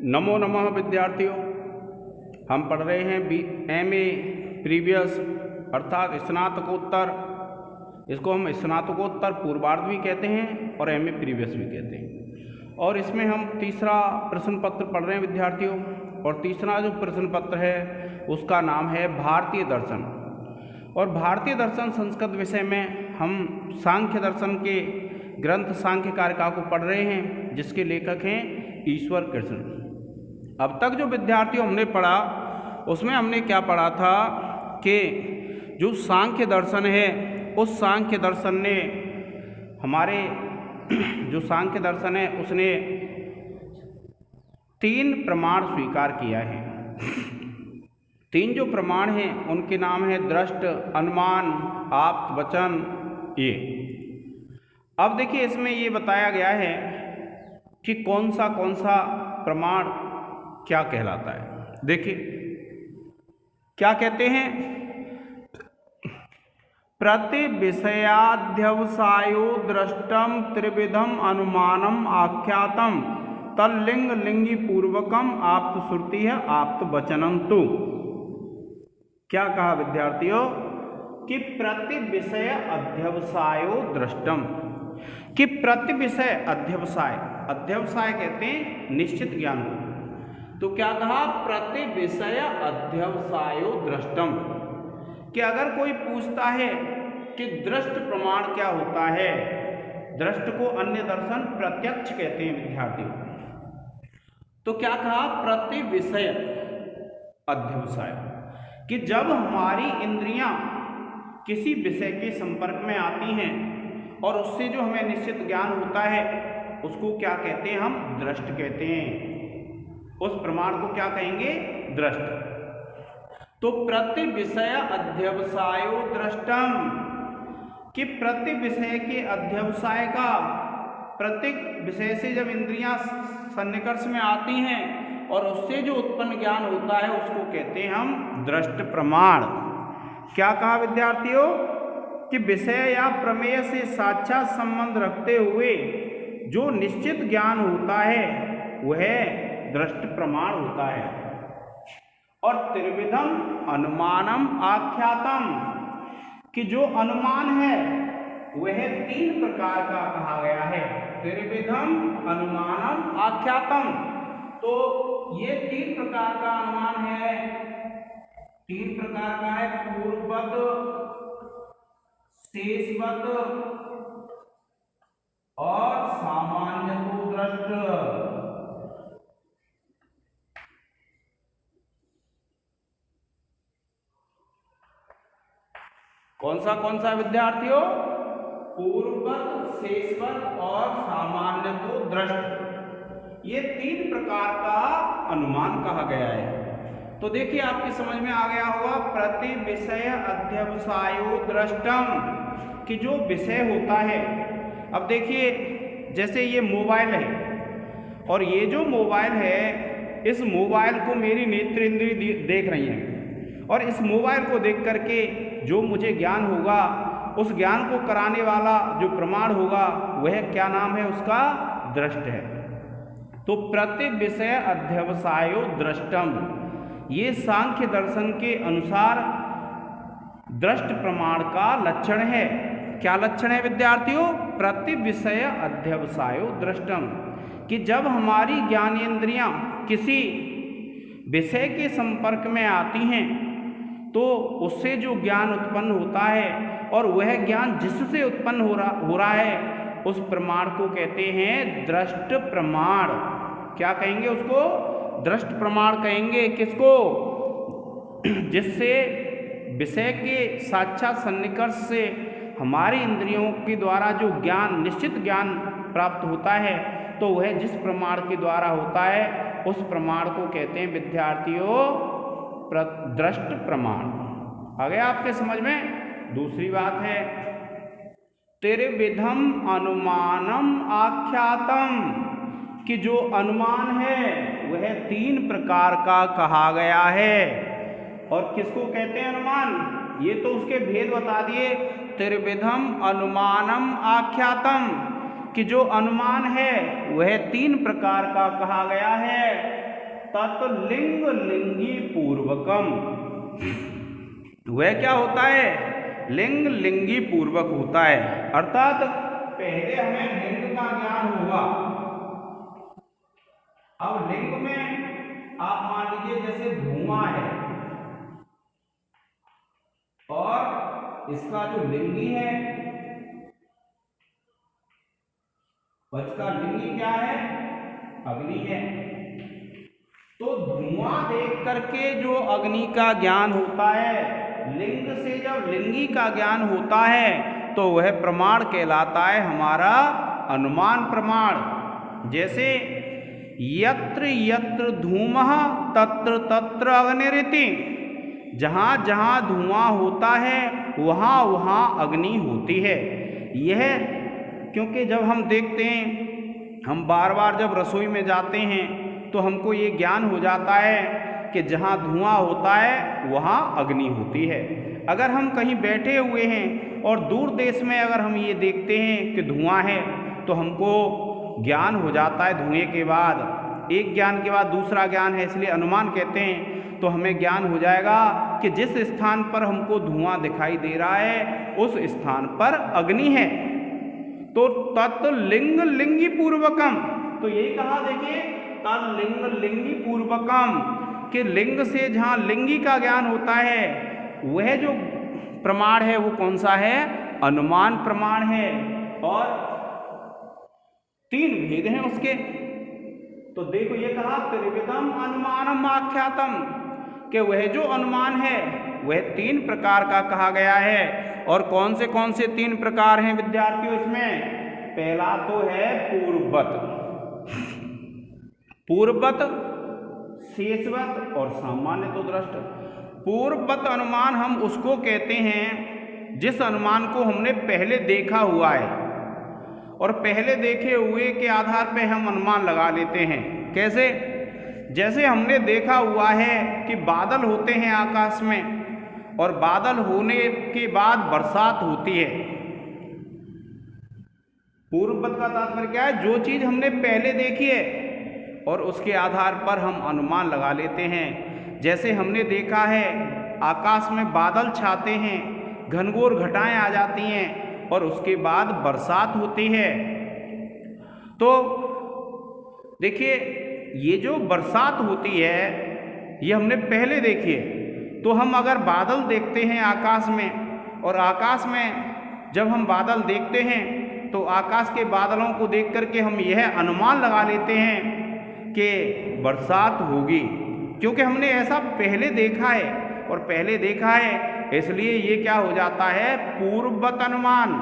नमो नमः विद्यार्थियों। हम पढ़ रहे हैं MA प्रीवियस अर्थात स्नातकोत्तर। इसको हम स्नातकोत्तर पूर्वार्ध भी कहते हैं और MA प्रीवियस भी कहते हैं। और इसमें हम तीसरा प्रश्न पत्र पढ़ रहे हैं विद्यार्थियों। और तीसरा जो प्रश्न पत्र है उसका नाम है भारतीय दर्शन। और भारतीय दर्शन संस्कृत विषय में हम सांख्य दर्शन के ग्रंथ सांख्य कारिका को पढ़ रहे हैं, जिसके लेखक हैं ईश्वर कृष्ण। अब तक जो विद्यार्थियों हमने पढ़ा उसमें हमने क्या पढ़ा था कि जो सांख्य दर्शन है उस सांख्य दर्शन ने हमारे जो सांख्य दर्शन है उसने 3 प्रमाण स्वीकार किया है। 3 जो प्रमाण हैं उनके नाम है दृष्ट, अनुमान, आप्त, वचन। ये अब देखिए इसमें ये बताया गया है कि कौन सा प्रमाण क्या कहलाता है। देखिए क्या कहते हैं, प्रति विषयाध्यवसायो दृष्टम त्रिविधम अनुमानम आख्यातम तल्लिंग लिंगी पूर्वकम आप्त श्रुति है आप्त वचनम तु। क्या कहा विद्यार्थियों कि प्रति विषय अध्यवसायो दृष्टम, कि प्रति विषय अध्यवसाय, अध्यवसाय कहते हैं निश्चित ज्ञान को। तो क्या कहा, प्रति विषय अध्यवसायो दृष्टम, कि अगर कोई पूछता है कि दृष्ट प्रमाण क्या होता है, दृष्ट को अन्य दर्शन प्रत्यक्ष कहते हैं विद्यार्थियों। तो क्या कहा, प्रति विषय अध्यवसाय, कि जब हमारी इंद्रियां किसी विषय के संपर्क में आती हैं और उससे जो हमें निश्चित ज्ञान होता है उसको क्या कहते हैं, हम दृष्ट कहते हैं। उस प्रमाण को क्या कहेंगे, दृष्ट। तो प्रति विषय अध्यवसायो दृष्टम, कि प्रति विषय के अध्यवसाय का, प्रत्येक विषय से जब इंद्रियां सन्निकर्ष में आती हैं और उससे जो उत्पन्न ज्ञान होता है उसको कहते हैं हम दृष्ट प्रमाण। क्या कहा विद्यार्थियों कि विषय या प्रमेय से साक्षात संबंध रखते हुए जो निश्चित ज्ञान होता है वह दृष्ट प्रमाण होता है। और त्रिविधम अनुमानम आख्यातम, कि जो अनुमान है वह 3 प्रकार का कहा गया है। त्रिविधम अनुमानम आख्यातम, तो ये 3 प्रकार का अनुमान है। 3 प्रकार का है, पूर्ववत, शेषवत और सामान्यतो दृष्ट। कौन सा विद्यार्थियों, पूर्ववत, शेषवत और सामान्यतो दृष्ट, ये 3 प्रकार का अनुमान कहा गया है। तो देखिए आपकी समझ में आ गया होगा, प्रति विषय अध्यवसायो दृष्टम, कि जो विषय होता है। अब देखिए जैसे ये मोबाइल है और ये जो मोबाइल है, इस मोबाइल को मेरी नेत्र इंद्रिय देख रही है और इस मोबाइल को देख करके जो मुझे ज्ञान होगा उस ज्ञान को कराने वाला जो प्रमाण होगा वह क्या नाम है, उसका दृष्ट है। तो प्रति विषय अध्यवसायो दृष्टम, ये सांख्य दर्शन के अनुसार दृष्ट प्रमाण का लक्षण है। क्या लक्षण है विद्यार्थियों, प्रति विषय अध्यवसायो दृष्टम, कि जब हमारी ज्ञानेंद्रियां किसी विषय के संपर्क में आती हैं तो उससे जो ज्ञान उत्पन्न होता है और वह ज्ञान जिससे उत्पन्न हो रहा है उस प्रमाण को कहते हैं दृष्ट प्रमाण। क्या कहेंगे उसको, दृष्ट प्रमाण कहेंगे। किसको, जिससे विषय के साक्षात सन्निकर्ष से हमारी इंद्रियों के द्वारा जो ज्ञान, निश्चित ज्ञान प्राप्त होता है तो वह जिस प्रमाण के द्वारा होता है उस प्रमाण को कहते हैं विद्यार्थियों दृष्ट प्रमाण। आ गया आपके समझ में। दूसरी बात है, त्रिविधम अनुमानम आख्यातम, कि जो अनुमान है वह 3 प्रकार का कहा गया है। और किसको कहते हैं अनुमान, ये तो उसके भेद बता दिए। त्रिविधम अनुमानम आख्यातम, कि जो अनुमान है वह 3 प्रकार का कहा गया है। तत्लिंग लिंगी पूर्वकम। वह क्या होता है? लिंग लिंगी पूर्वक होता है, अर्थात पहले हमें लिंग का ज्ञान होगा। अब लिंग में आप मान लीजिए जैसे धुआं है और इसका जो लिंगी है, इसका लिंगी क्या है? अग्नि है। तो धुआं देख करके जो अग्नि का ज्ञान होता है, लिंग से जब लिंगी का ज्ञान होता है तो वह प्रमाण कहलाता है हमारा अनुमान प्रमाण। जैसे यत्र यत्र धूमः तत्र तत्र अग्निरिति, जहाँ जहाँ धुआं होता है वहाँ वहाँ अग्नि होती है। यह क्योंकि जब हम देखते हैं, हम बार बार जब रसोई में जाते हैं तो हमको ये ज्ञान हो जाता है कि जहाँ धुआं होता है वहाँ अग्नि होती है। अगर हम कहीं बैठे हुए हैं और दूर देश में अगर हम ये देखते हैं कि धुआं है तो हमको ज्ञान हो जाता है। धुएं के बाद एक ज्ञान के बाद दूसरा ज्ञान है, इसलिए अनुमान कहते हैं। तो हमें ज्ञान हो जाएगा कि जिस स्थान पर हमको धुआं दिखाई दे रहा है उस स्थान पर अग्नि है। तो तत्लिंग लिंगी पूर्वकम, तो यही कहा देखिए तत्लिंग लिंगी पूर्वकम कि लिंग से जहाँ लिंगी का ज्ञान होता है वह जो प्रमाण है वो कौन सा है? अनुमान प्रमाण है। और 3 भेद हैं उसके। तो देखो ये कहा त्रिविधम अनुमानम आख्यातम, कि वह जो अनुमान है वह 3 प्रकार का कहा गया है। और कौन से 3 प्रकार हैं विद्यार्थियों इसमें? पहला तो है पूर्ववत, पूर्ववत, शेषवत और सामान्य तो दृष्ट। पूर्ववत अनुमान हम उसको कहते हैं जिस अनुमान को हमने पहले देखा हुआ है और पहले देखे हुए के आधार पर हम अनुमान लगा लेते हैं। कैसे? जैसे हमने देखा हुआ है कि बादल होते हैं आकाश में और बादल होने के बाद बरसात होती है। पूर्ववत का तात्पर्य क्या है? जो चीज़ हमने पहले देखी है और उसके आधार पर हम अनुमान लगा लेते हैं। जैसे हमने देखा है आकाश में बादल छाते हैं, घनघोर घटाएं आ जाती हैं और उसके बाद बरसात होती है। तो देखिए ये जो बरसात होती है ये हमने पहले देखी है। तो हम अगर बादल देखते हैं आकाश में और आकाश में जब हम बादल देखते हैं तो आकाश के बादलों को देख करके हम यह अनुमान लगा लेते हैं कि बरसात होगी, क्योंकि हमने ऐसा पहले देखा है और पहले देखा है इसलिए ये क्या हो जाता है? पूर्ववत अनुमान।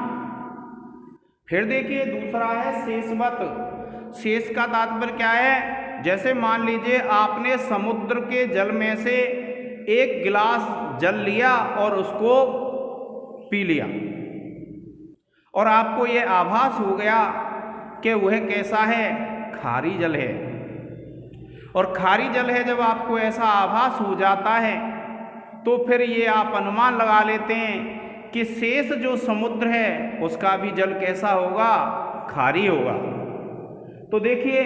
फिर देखिए दूसरा है शेषवत। शेष का तात्पर्य क्या है? जैसे मान लीजिए आपने समुद्र के जल में से 1 गिलास जल लिया और उसको पी लिया और आपको ये आभास हो गया कि वह कैसा है? खारी जल है। और खारी जल है, जब आपको ऐसा आभास हो जाता है तो फिर ये आप अनुमान लगा लेते हैं कि शेष जो समुद्र है उसका भी जल कैसा होगा? खारी होगा। तो देखिए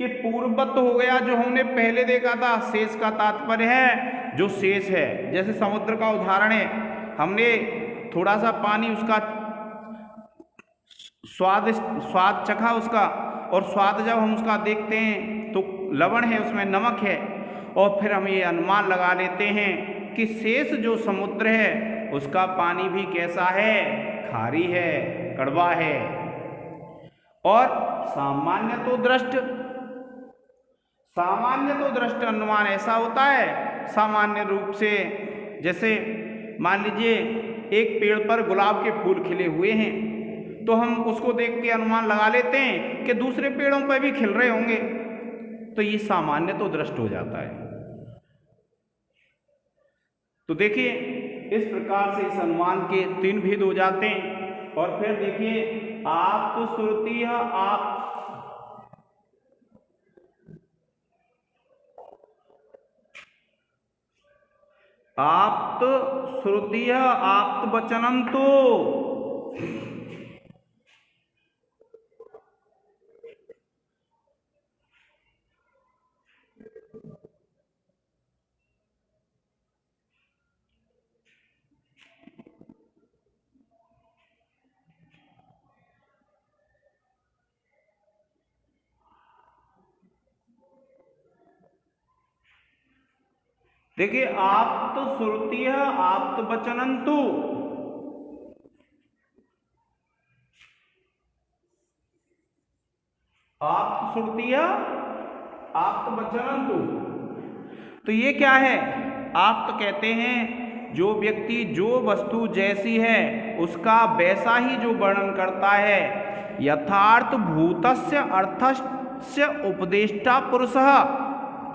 कि पूर्ववत हो गया जो हमने पहले देखा था। शेष का तात्पर्य है जो शेष है। जैसे समुद्र का उदाहरण है, हमने थोड़ा सा पानी उसका स्वाद चखा उसका, और स्वाद जब हम उसका देखते हैं तो लवण है, उसमें नमक है, और फिर हम ये अनुमान लगा लेते हैं कि शेष जो समुद्र है उसका पानी भी कैसा है? खारी है, कड़वा है। और सामान्य तो दृष्ट अनुमान ऐसा होता है सामान्य रूप से, जैसे मान लीजिए एक पेड़ पर गुलाब के फूल खिले हुए हैं तो हम उसको देख के अनुमान लगा लेते हैं कि दूसरे पेड़ों पर भी खिल रहे होंगे, तो ये सामान्य तो दृष्ट हो जाता है। तो देखिए इस प्रकार से इस अनुमान के 3 भेद हो जाते हैं। और फिर देखिए आप्त श्रुति आप्त श्रुति आप्त वचनम तो देखिए आप्त श्रुति आप्त वचनंतु, आप्त श्रुति आप्त वचनंतु। तो ये क्या है? आप्त कहते हैं जो व्यक्ति जो वस्तु जैसी है उसका वैसा ही जो वर्णन करता है। यथार्थ भूतस्य अर्थस्य उपदेष्टा पुरुषः।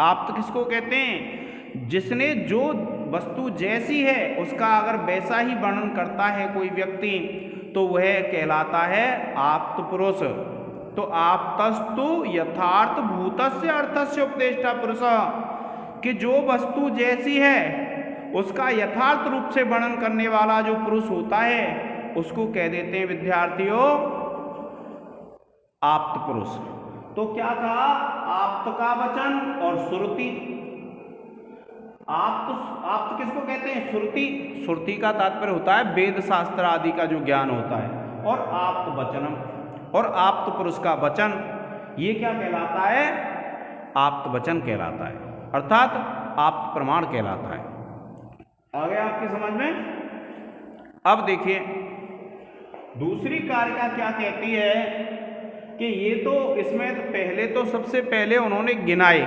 आप्त किसको कहते हैं? जिसने जो वस्तु जैसी है उसका अगर वैसा ही वर्णन करता है कोई व्यक्ति तो वह कहलाता है आप्त पुरुष। तो आप्तस्तु यथार्थ भूतस्य अर्थस्य उपदेष्टा पुरुषः, कि जो वस्तु जैसी है उसका यथार्थ रूप से वर्णन करने वाला जो पुरुष होता है उसको कह देते हैं विद्यार्थियों आप्त पुरुष। तो क्या कहा? आप्त का वचन और श्रुति। आप्त किसको कहते हैं? श्रुति। श्रुति का तात्पर्य होता है वेद शास्त्र आदि का जो ज्ञान होता है। और आप्त वचनम, और आप्त पुरुष का वचन, ये क्या कहलाता है? आप्त वचन कहलाता है, अर्थात आप्त प्रमाण कहलाता है। आ गया आपकी समझ में? अब देखिए दूसरी कारिका क्या कहती है कि ये तो इसमें पहले तो सबसे पहले उन्होंने गिनाए,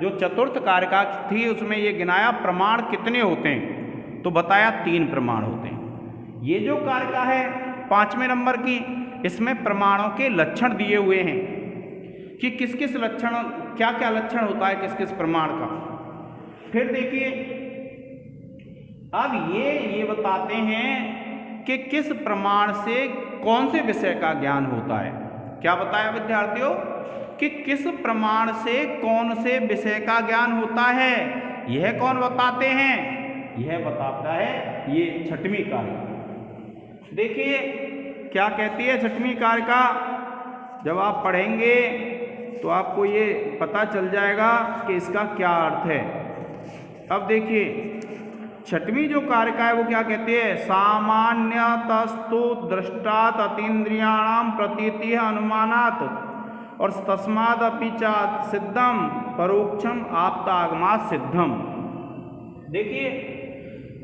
जो चतुर्थ कारिका थी उसमें ये गिनाया प्रमाण कितने होते हैं, तो बताया 3 प्रमाण होते हैं। ये जो कारिका है 5वें नंबर की, इसमें प्रमाणों के लक्षण दिए हुए हैं कि किस किस लक्षण, क्या क्या लक्षण होता है किस किस प्रमाण का। फिर देखिए अब ये बताते हैं कि किस प्रमाण से कौन से विषय का ज्ञान होता है। क्या बताया विद्यार्थियों? कि किस प्रमाण से कौन से विषय का ज्ञान होता है, यह कौन बताते हैं? यह बताता है ये 6वीं कारिका। देखिए क्या कहती है 6वीं कारिका, जब आप पढ़ेंगे तो आपको ये पता चल जाएगा कि इसका क्या अर्थ है। अब देखिए 6वीं जो कारिका है वो क्या कहती है? सामान्यतस्तु दृष्टात् अतीन्द्रियाणां प्रतीति अनुमानात् और तस्मादपि च सिद्धम परोक्षम आप्तागमात् सिद्धम। देखिए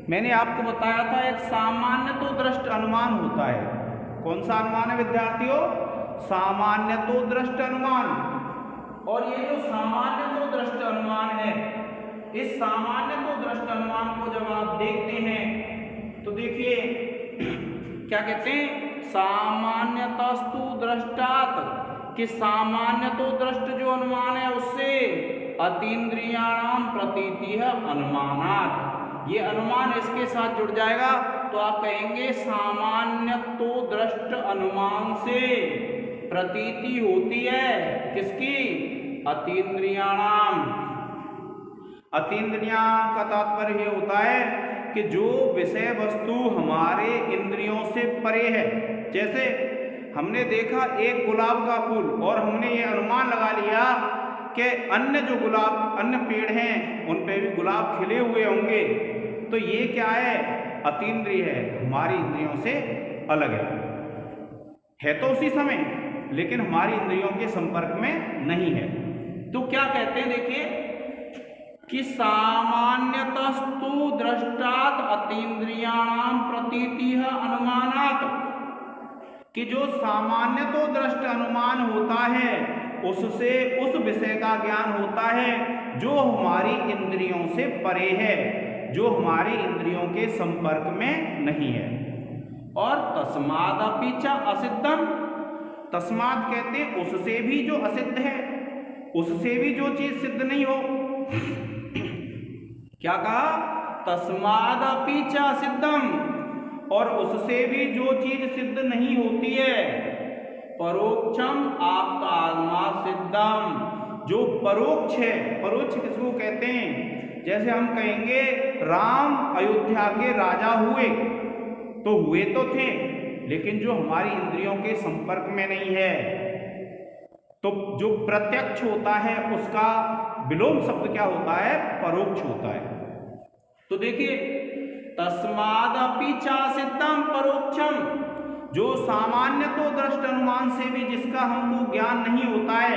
मैंने आपको बताया था एक सामान्य तो दृष्ट अनुमान होता है। कौन सा अनुमान है विद्यार्थियों? सामान्य तो दृष्ट अनुमान। और ये जो सामान्य तो दृष्ट अनुमान है, इस सामान्य तो दृष्ट अनुमान को जब आप देखते हैं तो देखिए क्या कहते हैं? सामान्यतस्तु दृष्टात्, कि सामान्य तो दृष्ट जो अनुमान है उससे अतीन्द्रियाणां प्रतीति है अनुमानात्। ये अनुमान इसके साथ जुड़ जाएगा तो आप कहेंगे सामान्य तो दृष्ट अनुमान से प्रतीति होती है किसकी? अतीन्द्रियाणां। अतीन्द्रियां का तात्पर्य ये होता है कि जो विषय वस्तु हमारे इंद्रियों से परे है। जैसे हमने देखा एक गुलाब का फूल और हमने ये अनुमान लगा लिया कि अन्य जो गुलाब, अन्य पेड़ हैं उन पे भी गुलाब खिले हुए होंगे, तो ये क्या है? अतीन्द्रिय है, हमारी इंद्रियों से अलग है तो उसी समय, लेकिन हमारी इंद्रियों के संपर्क में नहीं है। तो क्या कहते हैं देखिए कि सामान्यतस्तु दृष्टात् अतीन्द्रियाणां प्रतीति अनुमानात्, कि जो सामान्य तो दृष्ट अनुमान होता है उससे उस विषय का ज्ञान होता है जो हमारी इंद्रियों से परे है, जो हमारी इंद्रियों के संपर्क में नहीं है। और तस्मादपि च असिद्धम, तस्माद कहते हैं उससे भी जो असिद्ध है, उससे भी जो चीज सिद्ध नहीं हो। क्या कहा? तस्मादपि च असिद्धम, और उससे भी जो चीज सिद्ध नहीं होती है। परोक्षम आप्तागमात् सिद्धम, जो परोक्ष है। परोक्ष किसको कहते हैं? जैसे हम कहेंगे राम अयोध्या के राजा हुए, तो हुए तो थे लेकिन जो हमारी इंद्रियों के संपर्क में नहीं है। तो जो प्रत्यक्ष होता है उसका विलोम शब्द क्या होता है? परोक्ष होता है। तो देखिए तस्मादपि च सिद्धम परोक्षम, जो सामान्य तो दृष्ट अनुमान से भी जिसका हमको ज्ञान नहीं होता है,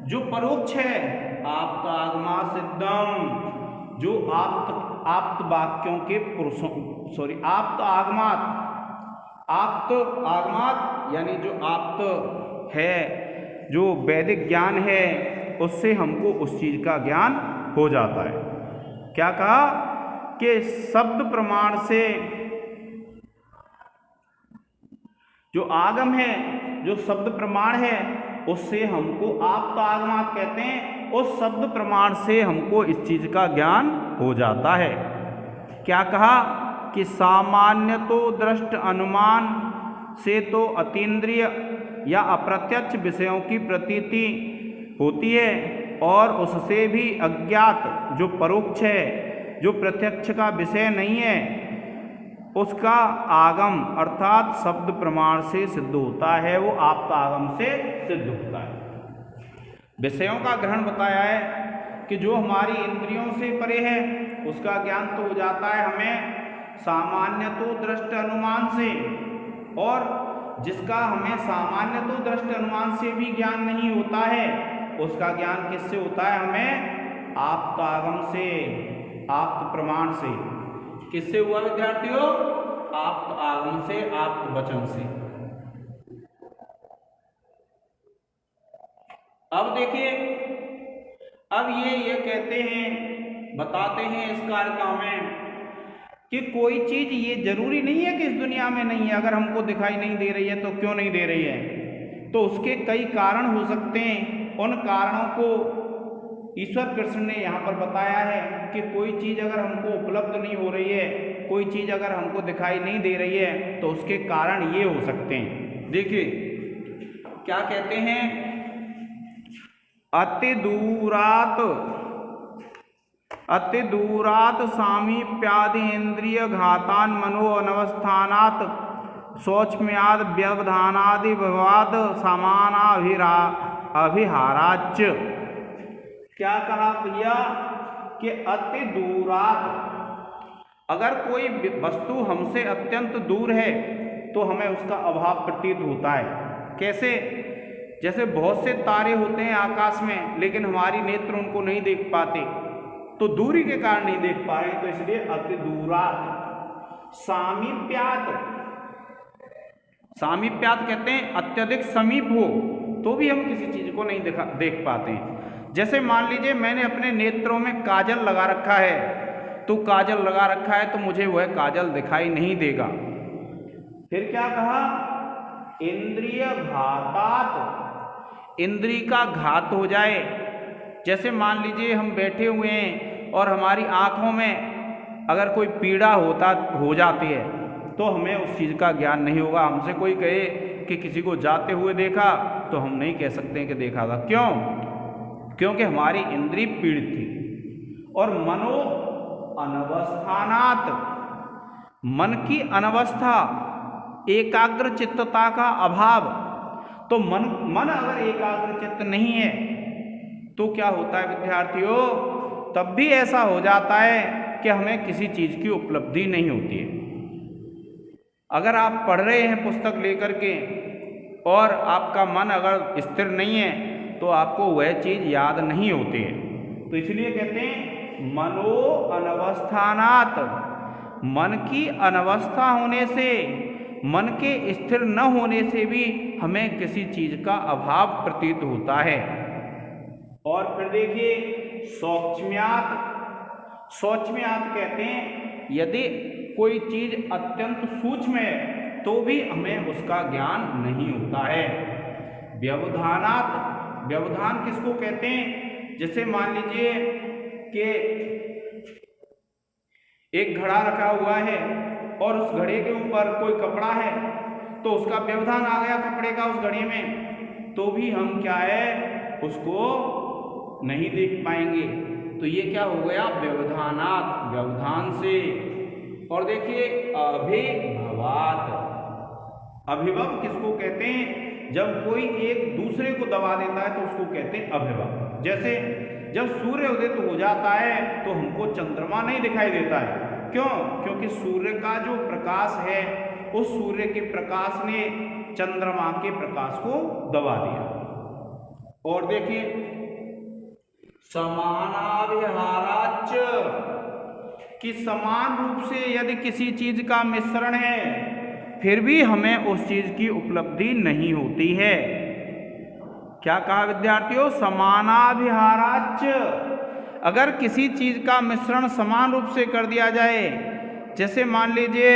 जो परोक्ष है। आप्तागमात् सिद्धम, जो आप्त वाक्यों के पुरुषों आप्त आगमात यानी जो आप्त है, जो वैदिक ज्ञान है, उससे हमको उस चीज का ज्ञान हो जाता है। क्या कहा कि शब्द प्रमाण से जो आगम है, जो शब्द प्रमाण है, उससे हमको आप्त आगमात कहते हैं। उस शब्द प्रमाण से हमको इस चीज का ज्ञान हो जाता है। क्या कहा कि सामान्य तो दृष्ट अनुमान से तो अतीन्द्रिय या अप्रत्यक्ष विषयों की प्रतीति होती है, और उससे भी अज्ञात जो परोक्ष है, जो प्रत्यक्ष का विषय नहीं है, उसका आगम अर्थात शब्द प्रमाण से सिद्ध होता है, वो आप्त आगम से सिद्ध होता है। विषयों का ग्रहण बताया है कि जो हमारी इंद्रियों से परे है, उसका ज्ञान तो हो जाता है हमें सामान्य तो दृष्ट अनुमान से, और जिसका हमें सामान्य तो दृष्ट अनुमान से भी ज्ञान नहीं होता है, उसका ज्ञान किससे होता है? हमें आप्त आगम से, आप्त प्रमाण से। किससे हुआ विद्यार्थियों? आप्त आगम से, आप्त वचन से। अब देखिए, अब ये कहते हैं, बताते हैं इस कारिका में कि कोई चीज ये जरूरी नहीं है कि इस दुनिया में नहीं है। अगर हमको दिखाई नहीं दे रही है तो क्यों नहीं दे रही है? तो उसके कई कारण हो सकते हैं। उन कारणों को ईश्वर कृष्ण ने यहाँ पर बताया है कि कोई चीज अगर हमको उपलब्ध नहीं हो रही है, कोई चीज अगर हमको दिखाई नहीं दे रही है, तो उसके कारण ये हो सकते हैं। देखिए क्या कहते हैं, अति दूरात सामीप्यादि इंद्रिय घातान मनो अनवस्थानात शौचम्याद व्यवधानादि विवाद समानाभिहाराच। क्या कहा भैया कि अति दूरात, अगर कोई वस्तु हमसे अत्यंत दूर है तो हमें उसका अभाव प्रतीत होता है। कैसे? जैसे बहुत से तारे होते हैं आकाश में, लेकिन हमारी नेत्र उनको नहीं देख पाते, तो दूरी के कारण नहीं देख पा रहे, तो इसलिए अति दूरात। सामीप्यात कहते हैं अत्यधिक समीप हो तो भी हम किसी चीज को नहीं देख पाते हैं। जैसे मान लीजिए मैंने अपने नेत्रों में काजल लगा रखा है, तो काजल लगा रखा है तो मुझे वह काजल दिखाई नहीं देगा। फिर क्या कहा? इंद्रिय घातात, इंद्रिय का घात हो जाए। जैसे मान लीजिए हम बैठे हुए हैं और हमारी आंखों में अगर कोई पीड़ा हो जाती है, तो हमें उस चीज़ का ज्ञान नहीं होगा। हमसे कोई कहे कि किसी को जाते हुए देखा, तो हम नहीं कह सकते कि देखा था। क्यों? क्योंकि हमारी इंद्रिय पीड़ित थी। और मनो अनवस्थानात, मन की अनवस्था, एकाग्र चित्तता का अभाव। तो मन अगर एकाग्र चित्त नहीं है तो क्या होता है विद्यार्थियों? तब भी ऐसा हो जाता है कि हमें किसी चीज़ की उपलब्धि नहीं होती है। अगर आप पढ़ रहे हैं पुस्तक लेकर के और आपका मन अगर स्थिर नहीं है, तो आपको वह चीज़ याद नहीं होती है। तो इसलिए कहते हैं मनो अनवस्थानात, मन की अनवस्था होने से, मन के स्थिर न होने से भी हमें किसी चीज़ का अभाव प्रतीत होता है। और फिर देखिए शौचम्यात, शौचम्यात कहते हैं यदि कोई चीज अत्यंत सूक्ष्म है तो भी हमें उसका ज्ञान नहीं होता है। व्यवधानात, व्यवधान किसको कहते हैं? जैसे मान लीजिए कि एक घड़ा रखा हुआ है और उस घड़े के ऊपर कोई कपड़ा है, तो उसका व्यवधान आ गया कपड़े का उस घड़े में, तो भी हम क्या है उसको नहीं देख पाएंगे। तो ये क्या हो गया? व्यवधानात, व्यवधान से। और देखिए अभिभवात, अभिभव किसको कहते हैं? जब कोई एक दूसरे को दबा देता है तो उसको कहते हैं अभिभव। जैसे जब सूर्य उदित हो जाता है तो हमको चंद्रमा नहीं दिखाई देता है। क्यों? क्योंकि सूर्य का जो प्रकाश है, उस सूर्य के प्रकाश ने चंद्रमा के प्रकाश को दबा दिया। और देखिए समानाभिहाराच, कि समान रूप से यदि किसी चीज का मिश्रण है फिर भी हमें उस चीज की उपलब्धि नहीं होती है। क्या कहा विद्यार्थियों? समानाभिहाराच, अगर किसी चीज का मिश्रण समान रूप से कर दिया जाए, जैसे मान लीजिए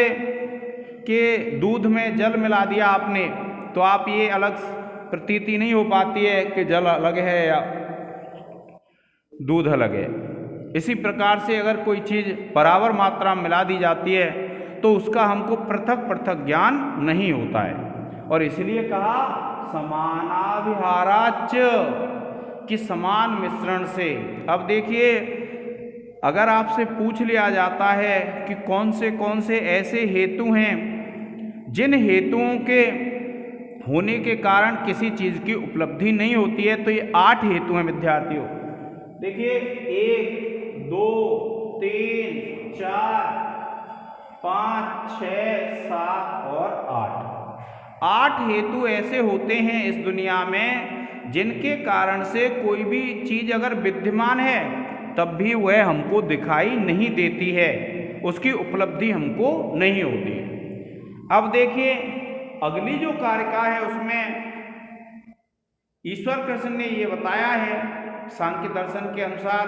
कि दूध में जल मिला दिया आपने, तो आप ये अलग प्रतीति नहीं हो पाती है कि जल अलग है या दूध अलग है। इसी प्रकार से अगर कोई चीज बराबर मात्रा में मिला दी जाती है तो उसका हमको पृथक पृथक ज्ञान नहीं होता है, और इसलिए कहा समानाभिहाराच, कि समान मिश्रण से। अब देखिए, अगर आपसे पूछ लिया जाता है कि कौन से ऐसे हेतु हैं जिन हेतुओं के होने के कारण किसी चीज की उपलब्धि नहीं होती है, तो ये 8 हेतु हैं विद्यार्थियों। देखिए 1 2 3 4 5 6 7 और 8 हेतु ऐसे होते हैं इस दुनिया में जिनके कारण से कोई भी चीज अगर विद्यमान है तब भी वह हमको दिखाई नहीं देती है, उसकी उपलब्धि हमको नहीं होती है। अब देखिए अगली जो कारिका है उसमें ईश्वर कृष्ण ने ये बताया है सांख्य दर्शन के अनुसार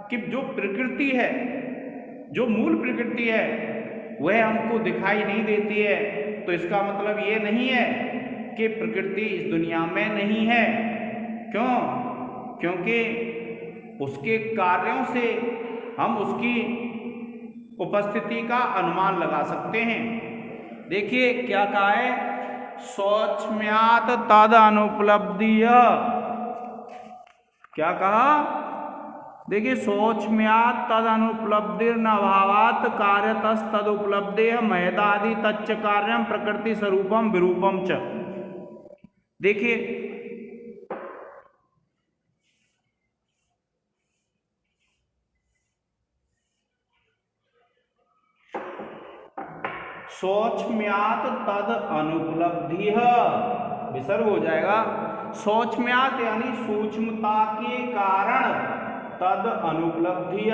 कि जो प्रकृति है, जो मूल प्रकृति है, वह हमको दिखाई नहीं देती है। तो इसका मतलब ये नहीं है कि प्रकृति इस दुनिया में नहीं है। क्यों? क्योंकि उसके कार्यों से हम उसकी उपस्थिति का अनुमान लगा सकते हैं। देखिए क्या कहा है, सौक्ष्म्यात् तद अनुपलब्धिय। क्या कहा? देखिए सौक्ष्म्यात् तद अनुपलब्धिर्नभावात् कार्यतस् तद उपलब्धेः महदादि तच्च कार्यम प्रकृति स्वरूपम विरूपम च। देखिए सौक्ष्म्यात् तद अनुपलब्धि, विसर्ग हो जाएगा। सौक्ष्म्यात् यानी सूक्ष्मता के कारण, तद अनुपलब्धि,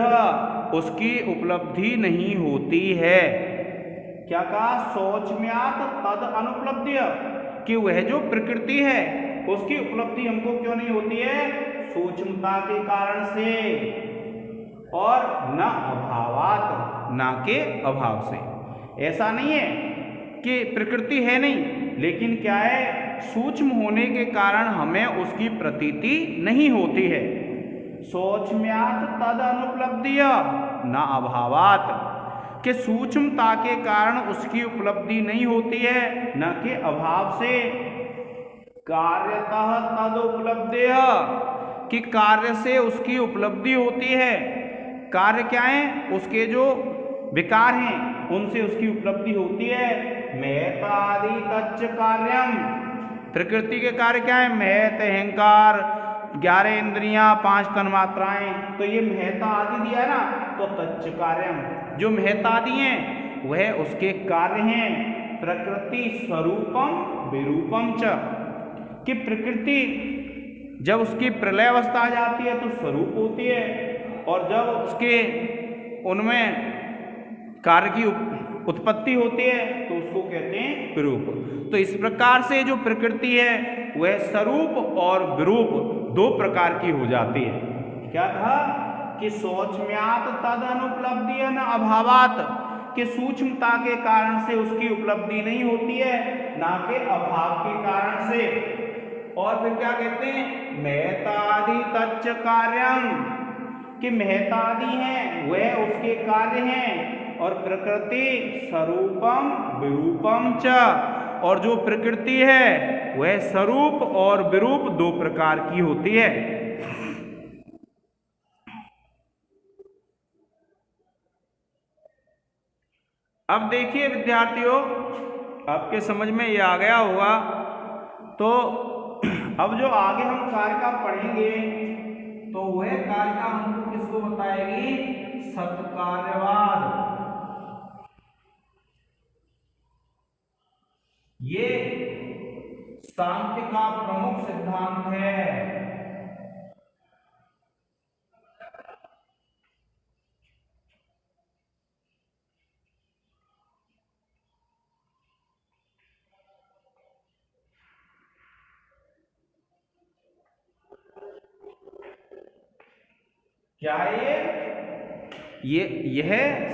उसकी उपलब्धि नहीं होती है। क्या कहा? सौक्ष्म्यात् तद अनुपलब्धि, कि वह जो प्रकृति है उसकी उपलब्धि हमको क्यों नहीं होती है? सूक्ष्मता के कारण से, और न अभावात, ना के अभाव से। ऐसा नहीं है कि प्रकृति है नहीं, लेकिन क्या है, सूक्ष्म होने के कारण हमें उसकी प्रतीति नहीं होती है। सौक्ष्म्यात् तद अनुपलब्धिय न अभावात, कि सूक्ष्मता के कारण उसकी उपलब्धि नहीं होती है, न के अभाव से। कार्यतः तद उपलब्धेय, कि कार्य से उसकी उपलब्धि होती है। कार्य क्या है? उसके जो विकार हैं उनसे उसकी उपलब्धि होती है। महतादि तच्च कार्यम, प्रकृति के कार्य क्या है? महत, अहंकार, 11 इंद्रियां, 5 तन्मात्राएं। तो ये महता आदि दिया है ना, तो तच्च कार्यम, जो महतादि हैं वह उसके कार्य हैं। प्रकृति स्वरूपम विरूपम च, कि प्रकृति जब उसकी प्रलय अवस्था आ जाती है तो स्वरूप होती है, और जब उसके उनमें कार्य की उत्पत्ति होती है तो उसको कहते हैं विरूप। तो इस प्रकार से जो प्रकृति है वह स्वरूप और विरूप 2 प्रकार की हो जाती है। क्या कहा? कि सौक्ष्म्यात् तद अनुपलब्धि न अभावात, कि सूक्ष्मता के कारण से उसकी उपलब्धि नहीं होती है, ना के अभाव के कारण से। और फिर क्या कहते हैं? महतादि तच्च कार्यम, कि महतादि हैं वह उसके कार्य हैं, और प्रकृति स्वरूपम विरूपम च, और जो प्रकृति है वह स्वरूप और विरूप 2 प्रकार की होती है। अब देखिए विद्यार्थियों, आपके समझ में ये आ गया होगा। तो अब जो आगे हम कारिका पढ़ेंगे तो वह कारिका हमको किसको बताएगी? सत्कार्यवाद। ये सांख्य का प्रमुख सिद्धांत है। क्या है यह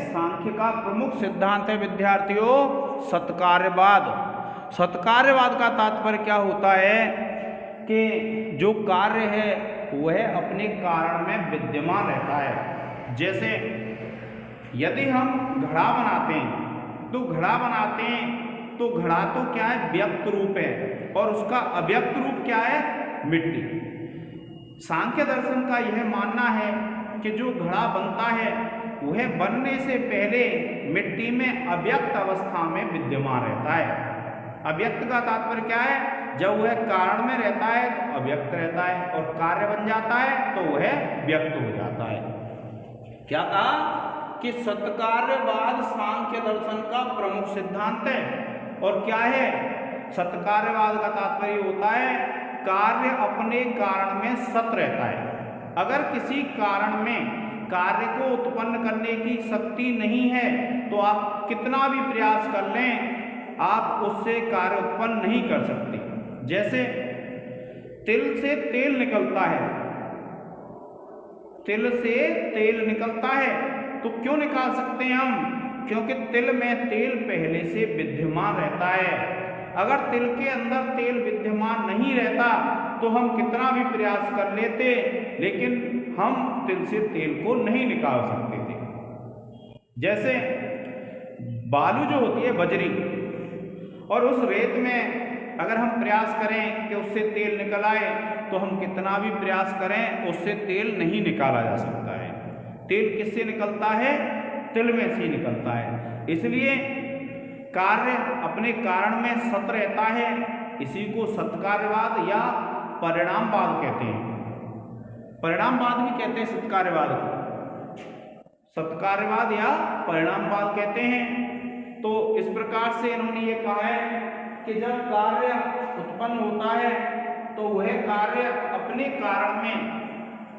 सांख्य का प्रमुख सिद्धांत है विद्यार्थियों, सत्कार्यवाद। सत्कार्यवाद का तात्पर्य क्या होता है कि जो कार्य है वह अपने कारण में विद्यमान रहता है। जैसे यदि हम घड़ा बनाते हैं तो घड़ा तो क्या है, व्यक्त रूप है, और उसका अव्यक्त रूप क्या है, मिट्टी। सांख्य दर्शन का यह मानना है कि जो घड़ा बनता है वह बनने से पहले मिट्टी में अव्यक्त अवस्था में विद्यमान रहता है। अव्यक्त का तात्पर्य क्या है, जब वह कारण में रहता है तो अव्यक्त रहता है, और कार्य बन जाता है तो वह व्यक्त हो जाता है। क्या कहा कि सत्कार्यवाद सांख्य दर्शन का प्रमुख सिद्धांत है। और क्या है, सत्कार्यवाद का तात्पर्य होता है कार्य अपने कारण में सत रहता है। अगर किसी कारण में कार्य को उत्पन्न करने की शक्ति नहीं है तो आप कितना भी प्रयास कर लें, आप उससे कार्य उत्पन्न नहीं कर सकते। जैसे तिल से तेल निकलता है, तिल से तेल निकलता है, तो क्यों निकाल सकते हैं हम, क्योंकि तिल में तेल पहले से विद्यमान रहता है। अगर तिल के अंदर तेल विद्यमान नहीं रहता तो हम कितना भी प्रयास कर लेते, लेकिन हम तिल से तेल को नहीं निकाल सकते थे। जैसे बालू जो होती है बजरी, और उस रेत में अगर हम प्रयास करें कि उससे तेल निकल आए, तो हम कितना भी प्रयास करें उससे तेल नहीं निकाला जा सकता है। तेल किससे निकलता है, तिल में से निकलता है। इसलिए कार्य अपने कारण में सत रहता है, इसी को सत्कार्यवाद या परिणामवाद कहते हैं। परिणामवाद भी कहते हैं सत्कार्यवाद को, सत्कार्यवाद या परिणामवाद कहते हैं। तो इस प्रकार से इन्होंने ये कहा है कि जब कार्य उत्पन्न होता है तो वह कार्य अपने कारण में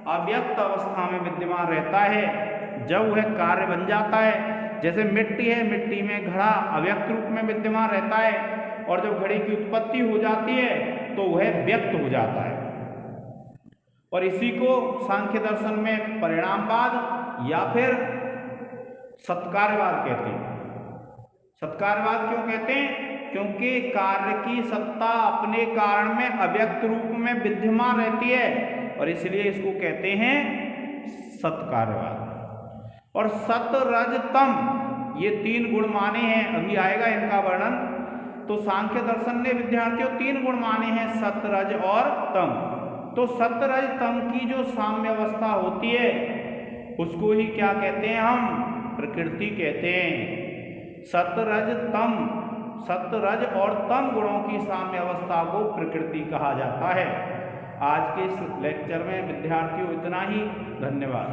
अव्यक्त अवस्था में विद्यमान रहता है। जब वह कार्य बन जाता है, जैसे मिट्टी है, मिट्टी में घड़ा अव्यक्त रूप में विद्यमान रहता है, और जब घड़े की उत्पत्ति हो जाती है तो वह व्यक्त हो जाता है। और इसी को सांख्य दर्शन में परिणामवाद या फिर सत्कार्यवाद कहते हैं। सत्कार्यवाद क्यों कहते हैं, क्योंकि कार्य की सत्ता अपने कारण में अव्यक्त रूप में विद्यमान रहती है, और इसलिए इसको कहते हैं सत्कार्यवाद। और सत रज तम, ये तीन गुण माने हैं, अभी आएगा इनका वर्णन। तो सांख्य दर्शन ने विद्यार्थियों तीन गुण माने हैं, सत रज और तम। तो सत रज तम की जो साम्य अवस्था होती है उसको ही क्या कहते हैं, हम प्रकृति कहते हैं। सत रज और तम गुणों की साम्य अवस्था को प्रकृति कहा जाता है। आज के इस लेक्चर में विद्यार्थियों इतना ही, धन्यवाद।